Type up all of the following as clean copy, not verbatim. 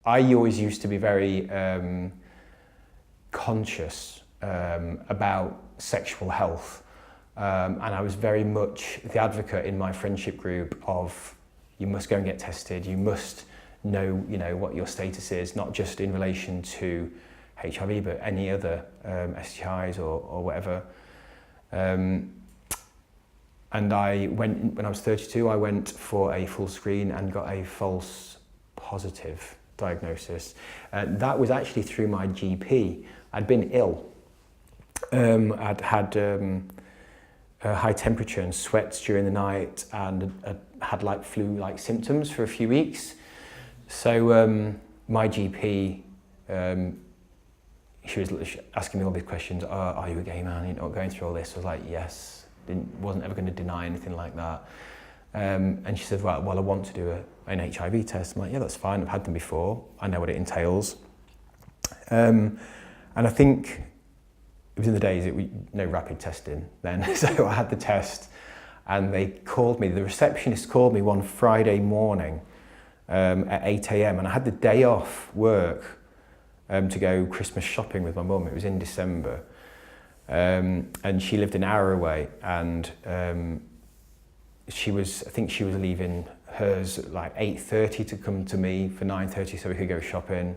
I always used to be very conscious about sexual health, and I was very much the advocate in my friendship group of you must go and get tested, you must know, what your status is, not just in relation to HIV, but any other STIs or whatever. And I went, when I was 32, I went for a full screen and got a false positive diagnosis. That was actually through my GP. I'd been ill. I'd had a high temperature and sweats during the night, and had like flu-like symptoms for a few weeks. So my GP, she was asking me all these questions. Are you a gay man? You're not going through all this? I was like, yes. Wasn't ever going to deny anything like that. And she said, well, I want to do an HIV test. I'm like, yeah, that's fine. I've had them before. I know what it entails. And I think it was in the days, no rapid testing then. So I had the test, and they called me. The receptionist called me one Friday morning at 8 a.m. and I had the day off work to go Christmas shopping with my mum. It was in December. And she lived an hour away, and I think she was leaving hers at like 8:30 to come to me for 9:30 so we could go shopping.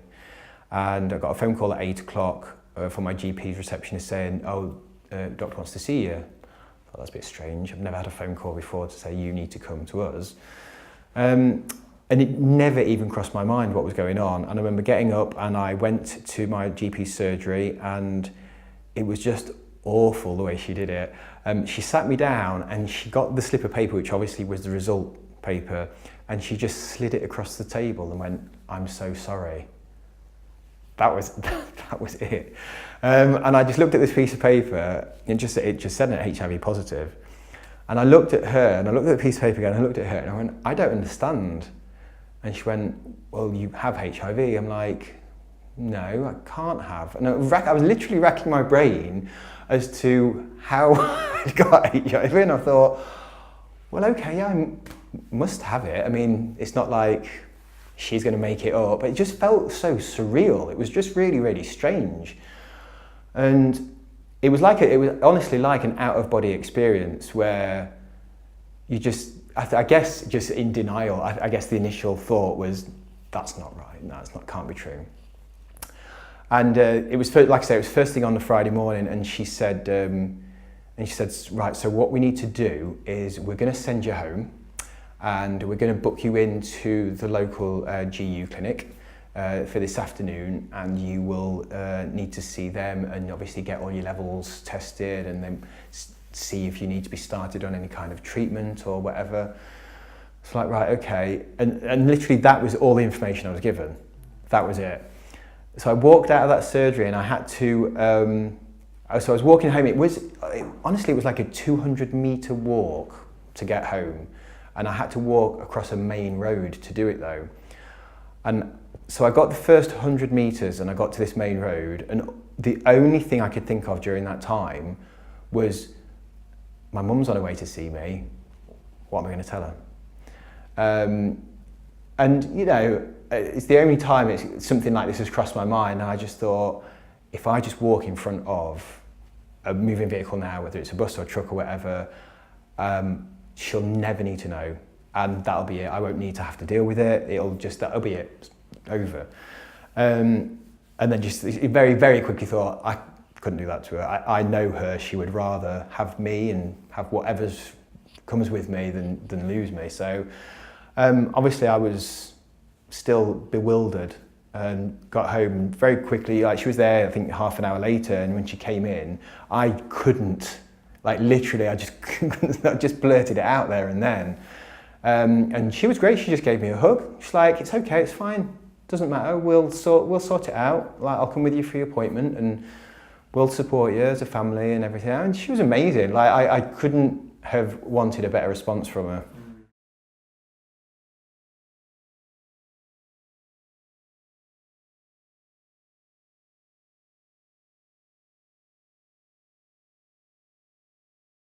And I got a phone call at 8 o'clock from my GP's receptionist saying, doctor wants to see you. I thought that's a bit strange. I've never had a phone call before to say you need to come to us. And it never even crossed my mind what was going on. And I remember getting up and I went to my GP's surgery, and it was just awful the way she did it. She sat me down and she got the slip of paper, which obviously was the result paper, and she just slid it across the table and went, "I'm so sorry." That was it. And I just looked at this piece of paper, and it just said HIV positive. And I looked at her, and I looked at the piece of paper again, and I looked at her, and I went, "I don't understand." And she went, "Well, you have HIV." I'm like, "No, I can't have." And I was literally racking my brain as to how I'd got HIV, and I thought, well, okay, I must have it. I mean, it's not like she's going to make it up. It just felt so surreal. It was just really, really strange. And it was honestly like an out-of-body experience where you just, I guess, just in denial. I guess the initial thought was, that's not right, can't be true. And it was, like I say, it was first thing on the Friday morning, and she said, right, so what we need to do is we're going to send you home, and we're going to book you into the local GU clinic for this afternoon, and you will need to see them and obviously get all your levels tested, and then see if you need to be started on any kind of treatment or whatever. It's like, right, okay. And literally that was all the information I was given. That was it. So I walked out of that surgery, and I had to, so I was walking home. Honestly, it was like a 200-meter walk to get home. And I had to walk across a main road to do it though. And so I got the first 100 meters and I got to this main road, and the only thing I could think of during that time was, my mum's on her way to see me. What am I going to tell her? And it's the only time something like this has crossed my mind, and I just thought, if I just walk in front of a moving vehicle now, whether it's a bus or a truck or whatever, she'll never need to know, and that'll be it. I won't need to have to deal with it. That'll be it, over. And then just very, very quickly thought, I couldn't do that to her. I know her. She would rather have me and have whatever comes with me than lose me. So obviously I was still bewildered, and got home very quickly. Like, she was there, I think, half an hour later, and when she came in, I couldn't, like, literally, I just couldn't, I just blurted it out there and then. And she was great. She just gave me a hug. She's like, "It's okay, it's fine, doesn't matter. We'll sort it out. Like, I'll come with you for your appointment, and we'll support you as a family and everything." And she was amazing. Like, I couldn't have wanted a better response from her.